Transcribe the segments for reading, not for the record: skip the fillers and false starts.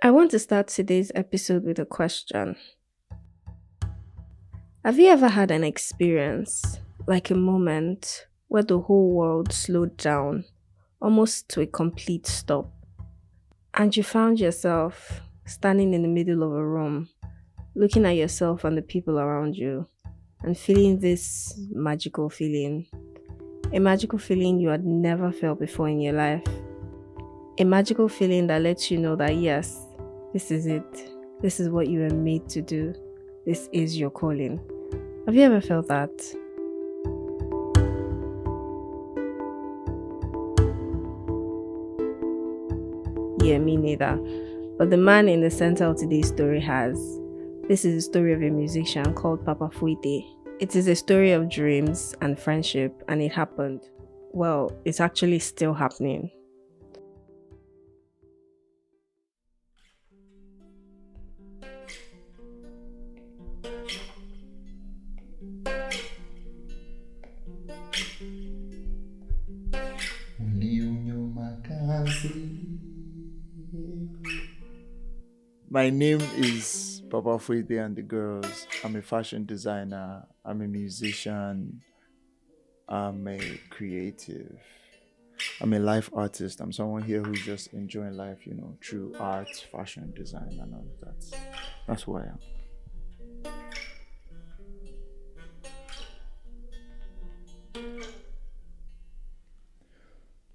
I want to start today's episode with a question. Have you ever had an experience, like a moment, where the whole world slowed down, almost to a complete stop, and you found yourself standing in the middle of a room, looking at yourself and the people around you, and feeling this magical feeling? A magical feeling you had never felt before in your life. A magical feeling that lets you know that yes, this is it. This is what you were made to do. This is your calling. Have you ever felt that? Yeah, me neither. But the man in the center of today's story has. This is the story of a musician called Papa Fuite. It is a story of dreams and friendship, and it happened. Well, it's actually still happening. My name is Papa Fuite and the Girls. I'm a fashion designer. I'm a musician. I'm a creative. I'm a life artist. I'm someone here who's just enjoying life, through art, fashion, design, and all of that. That's who I am.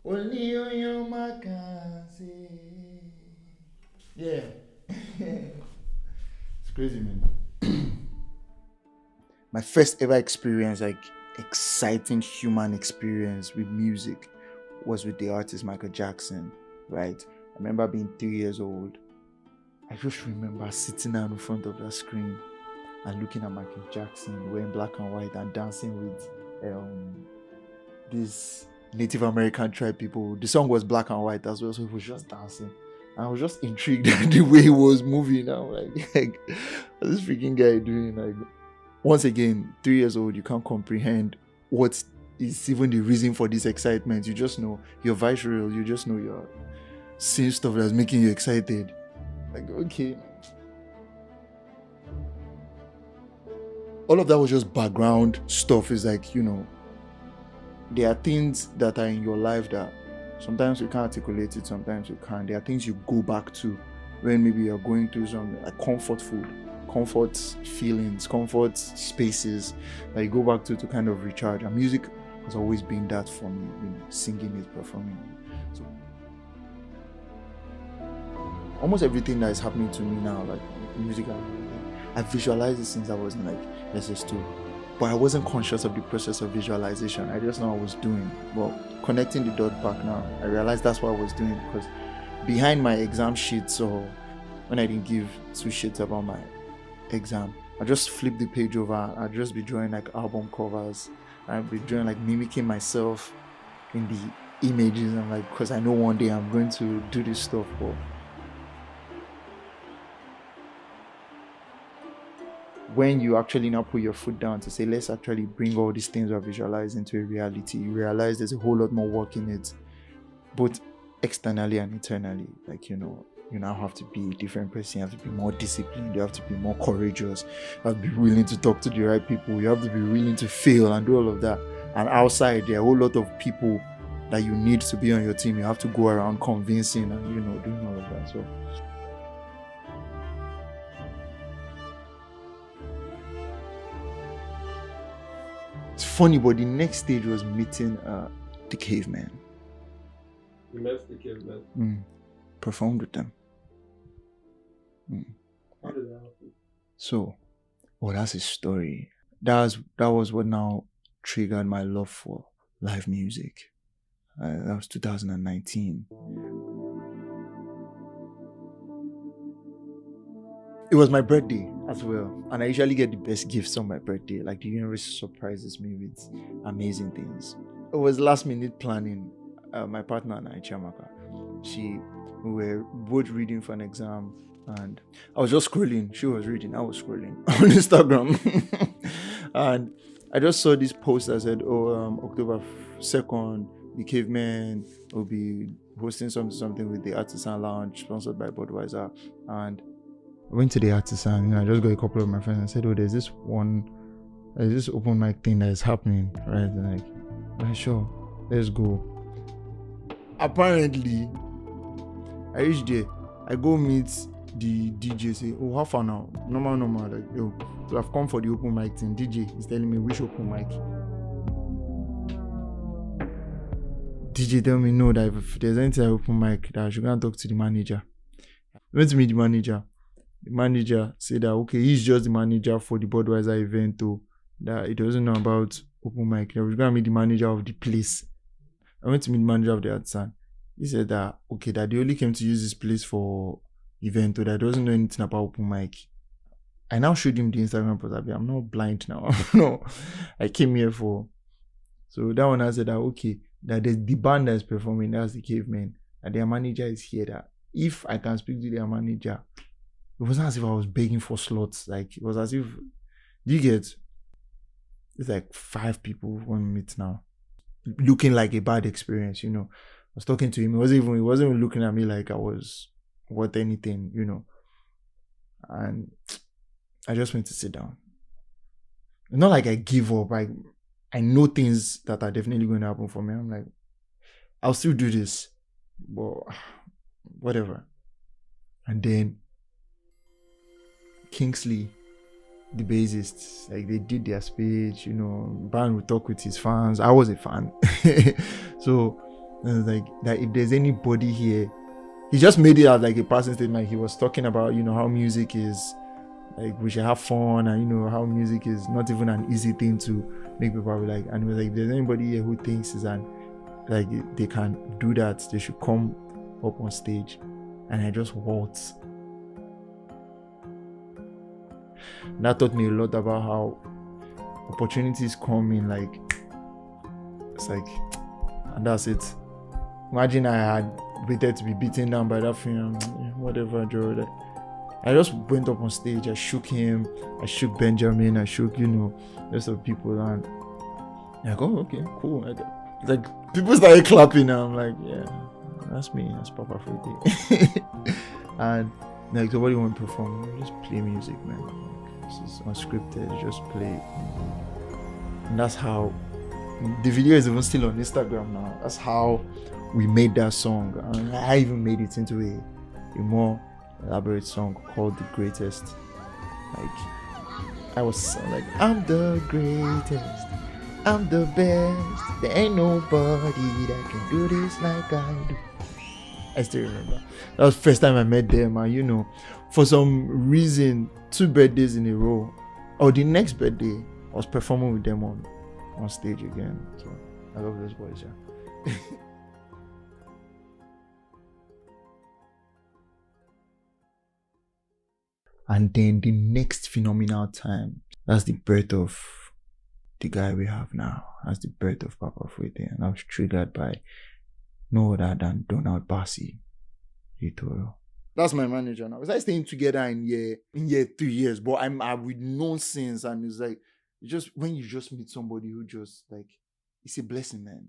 Only on your makasi. Yeah. It's crazy, man. My first ever experience, like exciting human experience with music, was with the artist Michael Jackson, right? I remember being 3 years old. I just remember sitting down in front of the screen and looking at Michael Jackson wearing black and white and dancing with these Native American tribe people. The song was black and white as well, so he was just dancing. And I was just intrigued at the way he was moving. I'm like, what's this freaking guy doing? Like, once again, 3 years old, you can't comprehend what is even the reason for this excitement. You just know you're visceral. You just know you're seeing stuff that's making you excited. Like, okay. All of that was just background stuff. Is like, there are things that are in your life that sometimes you can't articulate it, sometimes you can. There are things you go back to when maybe you're going through some like comfort food, comfort feelings, comfort spaces that you go back to kind of recharge. And music has always been that for me, singing it, performing it. So almost everything that is happening to me now, like music, I visualized it since I was in like SS2. But I wasn't conscious of the process of visualization. I just know I was doing. But connecting the dot back now, I realized that's what I was doing, because behind my exam sheets, or when I didn't give two shits about my exam, I just flip the page over. I'd just be drawing like album covers. I'd be drawing like mimicking myself in the images. And like, because I know one day I'm going to do this stuff. But when you actually now put your foot down to say, let's actually bring all these things we visualize into a reality, you realize there's a whole lot more work in it, both externally and internally. Like, you now have to be a different person. You have to be more disciplined. You have to be more courageous. You have to be willing to talk to the right people. You have to be willing to fail and do all of that. And outside, there are a whole lot of people that you need to be on your team. You have to go around convincing and, doing all of that. So it's funny, but the next stage was meeting the caveman. You met the caveman? Performed with them. How did that happen? So, that's a story. That was what now triggered my love for live music. That was 2019. It was my birthday as well, and I usually get the best gifts on my birthday. Like, the universe surprises me with amazing things. It was last minute planning. My partner and I, Chiamaka, we were both reading for an exam, and I was just scrolling. She was reading, I was scrolling on Instagram, and I just saw this post that said, October 2nd, the Cavemen will be hosting something with the Artisan Lounge, sponsored by Budweiser. And I went to the Artisan, I just got a couple of my friends and said, oh, there's this open mic thing that is happening, right? And like, sure, let's go. Apparently, I reached there, I go meet the DJ, say, oh, how far now? Normal, like, yo, so I've come for the open mic thing. DJ is telling me which open mic. DJ tell me no, that if there's anything open mic, that I should go and talk to the manager. I went to meet the manager. The manager said that, okay, he's just the manager for the Budweiser event, too, that he doesn't know about open mic. I was going to meet the manager of the place. I went to meet the manager of the Artisan. He said that, okay, that they only came to use this place for event, or that doesn't know anything about open mic. I now showed him the Instagram post. I'm not blind now. No, I came here for. So that one I said that, okay, that the band that's performing, that's the Cavemen, and their manager is here, that if I can speak to their manager, it wasn't as if I was begging for slots. Like, it was as if, do you get, it's like 5 people when we meet now, looking like a bad experience, you know. I was talking to him, he wasn't even looking at me like I was worth anything, you know. And I just went to sit down. It's not like I give up. I know things that are definitely going to happen for me. I'm like, I'll still do this, but whatever. And then Kingsley, the bassist, like, they did their speech, you know, band would talk with his fans. I was a fan. So like, that if there's anybody here, he just made it out like a passing statement. He was talking about, you know, how music is, like, we should have fun, and, you know, how music is not even an easy thing to make people like. And he was like, if there's anybody here who thinks is they can do that, they should come up on stage. And I just waltzed. That taught me a lot about how opportunities come in, like, it's like, and that's it. Imagine I had waited to be beaten down by that film, whatever, Joe. I just went up on stage, I shook him, I shook Benjamin, I shook, you know, rest of people, and like, oh, okay, cool. Like people started clapping, and I'm like, yeah, that's me, that's Papa Fruity. And like, somebody want to perform, just play music, man. Like, this is unscripted, just play. And that's how the video is even still on Instagram now. That's how we made that song. And I even made it into a more elaborate song called The Greatest. Like, I was like, I'm the greatest, I'm the best, there ain't nobody that can do this like I do. I still remember. That was the first time I met them, and, you know, for some reason, 2 birthdays in a row, or the next birthday, I was performing with them on stage again. So I love those boys, yeah. And then the next phenomenal time, that's the birth of the guy we have now. That's the birth of Papa Fuete. And I was triggered by no other than Donald Bassi, Vitoro. That's my manager now. It's like staying together in year 3 years, but I'm with nonsense, and it's like, when you just meet somebody who just, like, it's a blessing, man.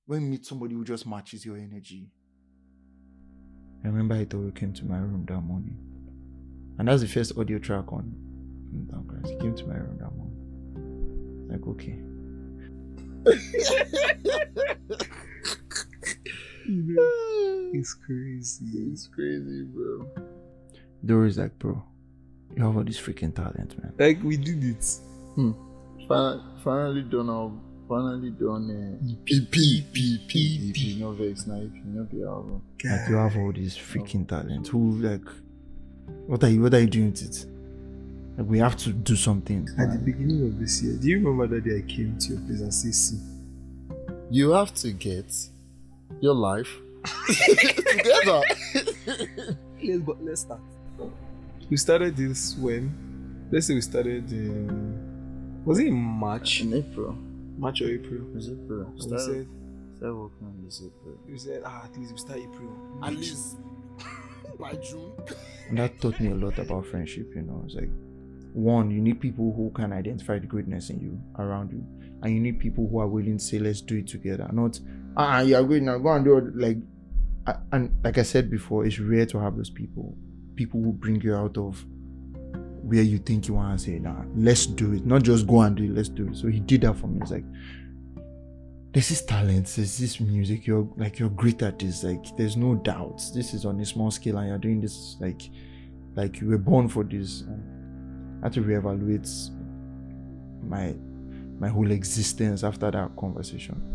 When you meet somebody who just matches your energy. I remember Vitoro came to my room that morning. And that's the first audio track on He came to my room that morning. Like, okay. It's crazy. It's crazy, bro. Doris like, bro, you have all this freaking talent, man. Like, we did it. Finally done. EP. No vex now. EP, no the album. Like, you have all this freaking talent. Who, like, what are you doing with it? Like, we have to do something. At the beginning of this year, do you remember that day I came to your place and said, see, you have to get your life together. Let's start. We started this when? Let's say we started in, was it in March? In April. March or April? It was April. We said working on this April. We said, at least we start April. At least by June. And that taught me a lot about friendship, you know. It's like, one, you need people who can identify the greatness in you, around you. and you need people who are willing to say, let's do it together. Not, you are going now, go and do it. Like, and like I said before, it's rare to have those people who bring you out of where you think you want to say, nah, let's do it. Not just go and do it, let's do it. So he did that for me. It's like, there's this talent, there's this music, you're great at this. Like, there's no doubt. This is on a small scale and you're doing this like you were born for this. And I had to reevaluate my whole existence after that conversation.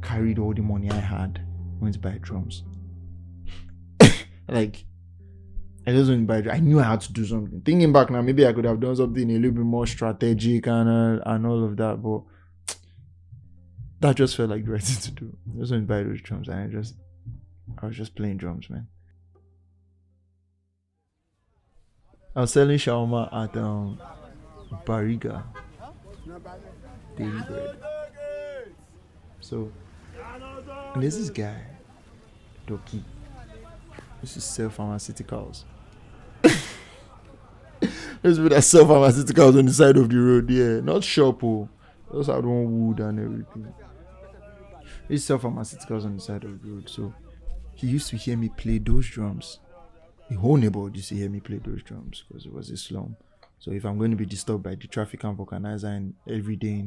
Carried all the money I had, went to buy drums. Like, I just went to buy drums. I knew I had to do something. Thinking back now, maybe I could have done something a little bit more strategic and all of that, but that just felt like the right thing to do. I just went to buy those drums and I was just playing drums, man. I was selling shawarma at Bariga Daily Bread. So, and there's this guy, Doki, used to sell pharmaceuticals. There's people that sell pharmaceuticals on the side of the road, yeah. Not shop, those had one wood and everything. He used to sell pharmaceuticals on the side of the road, so he used to hear me play those drums. The whole neighborhood used to hear me play those drums because it was a slum. So if I'm going to be disturbed by the traffic and vulcanizer every day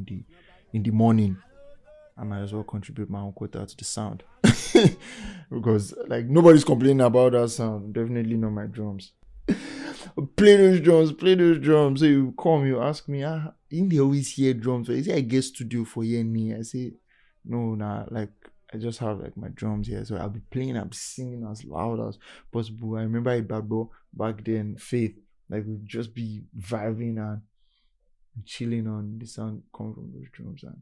in the morning, I might as well contribute my own quota to the sound. Because like nobody's complaining about that sound. Definitely not my drums. Play those drums. So you come, you ask me, didn't they always hear drums? So you say I get studio for me. I say, no, nah, like I just have like my drums here. So I'll be playing, I'll be singing as loud as possible. I remember Ibabo back then, Faith, like we'd just be vibing and chilling on the sound coming from those drums. And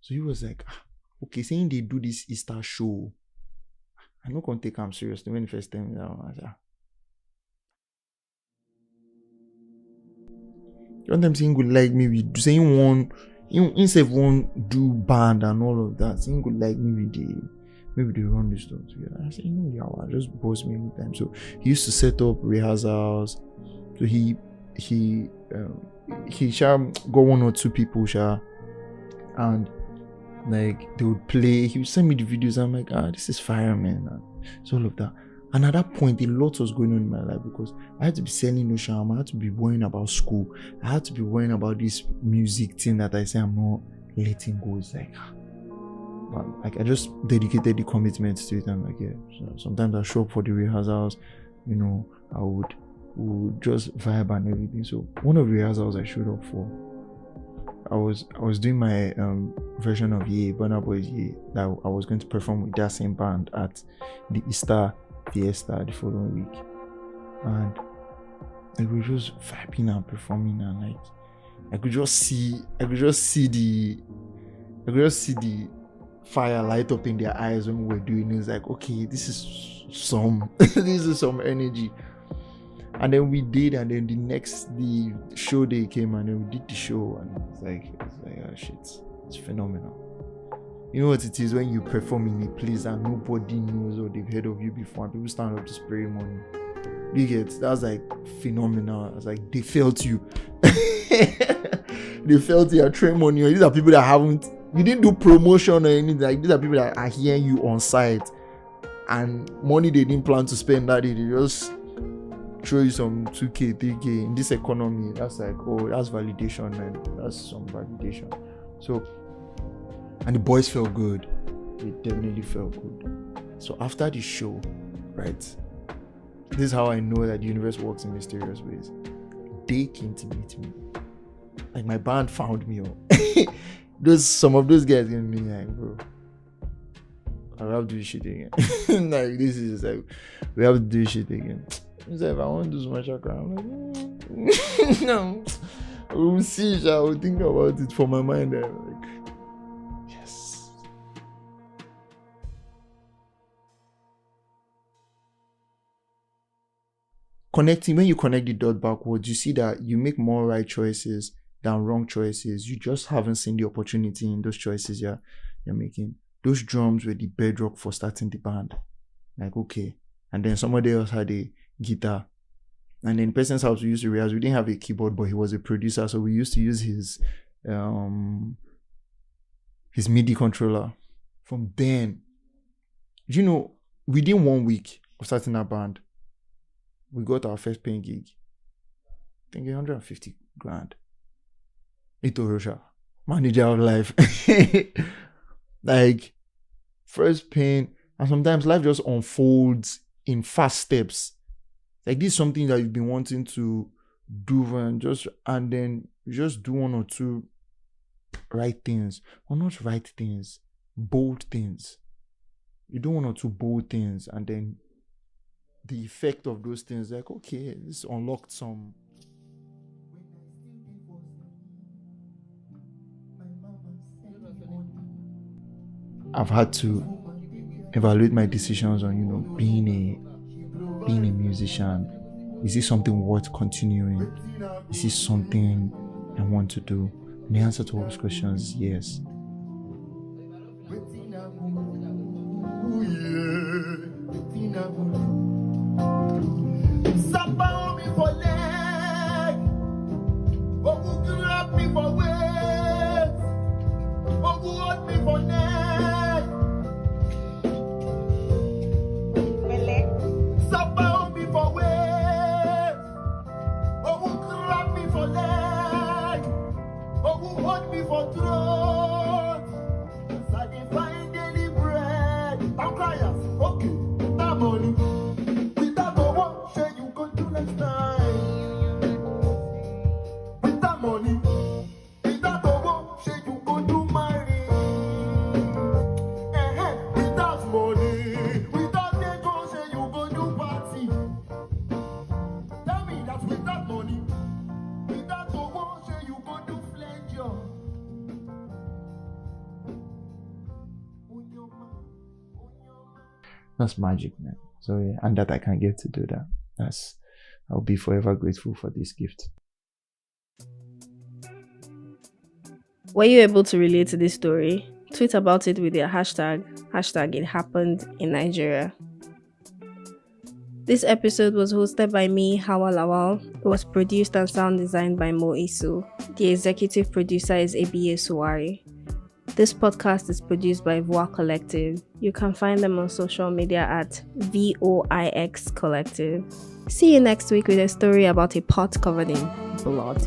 so he was like, okay, saying they do this Easter show. I'm not going to take him seriously. When the first time I said, one time saying good like me with saying one, instead of one do band and all of that, saying good like me with maybe they run this stuff together. I said, Hauwa, just boss me every time. So he used to set up rehearsals. So he shall go one or two people and like they would play. He would send me the videos. I'm like, this is fire, man. And it's all of that. And at that point, a lot was going on in my life because I had to be selling no sham. I had to be worrying about school. I had to be worrying about this music thing that I say I'm not letting go. It's like, I just dedicated the commitment to it. I'm like, yeah. So sometimes I show up for the rehearsals. I would just vibe and everything. So one of the rehearsals I showed up for, I was doing my version of Ye, Burna Boy's Ye, that I was going to perform with that same band at the Easter Fiesta the following week, and like we were just vibing and performing, and like I could just see the fire light up in their eyes when we were doing it. It's like, okay, this is some energy. And then we did, and then the show day came, and then we did the show, and it's like oh shit, it's phenomenal. You know what it is when you perform in a place and nobody knows or they've heard of you before, and people stand up to spray money. You get, that's like phenomenal. It's like they felt you. They felt your train money. These are people that you didn't do promotion or anything. Like, these are people that are hearing you on site, and money they didn't plan to spend that day, they just throw you some 2K, 3K in this economy. That's like, oh, that's validation, man. That's some validation. So, and the boys felt good. They definitely felt good. So after the show, right, this is how I know that the universe works in mysterious ways. They came to meet me. Like, my band found me. Some of those guys gave me like, bro, I have to do this shit again. Like, this is like, we have to do this shit again. He's like, if I want to do some chakra, I'm like, no, we'll see. I will think about it for my mind. I'm like, yes. When you connect the dot backwards, you see that you make more right choices than wrong choices. You just haven't seen the opportunity in those choices you're making. Those drums were the bedrock for starting the band. Like, okay. And then somebody else had a guitar. And in the person's house we used to rehearse. We didn't have a keyboard, but he was a producer, so we used to use his MIDI controller. From then, within 1 week of starting our band, we got our first paying gig. I think 150 grand. Ito Rosha, manager of life. Like, first paying, and sometimes life just unfolds in fast steps. Like, this is something that you've been wanting to do, and then you just do one or two right things, or not right things, bold things. You do one or two bold things, and then the effect of those things, like, okay, this unlocked some. I've had to evaluate my decisions on, being a musician. Is this something worth continuing? Is this something I want to do? And the answer to all those questions is yes. That's magic, man. So yeah, and that I can get to do that. I'll be forever grateful for this gift. Were you able to relate to this story? Tweet about it with your hashtag it happened in Nigeria. This episode was hosted by me, Hauwa Lawal. It was produced and sound designed by Mo Isu. The executive producer is Ebiye Suowari. This podcast is produced by Voix Collective. You can find them on social media at Voix Collective. See you next week with a story about a pot covered in blood.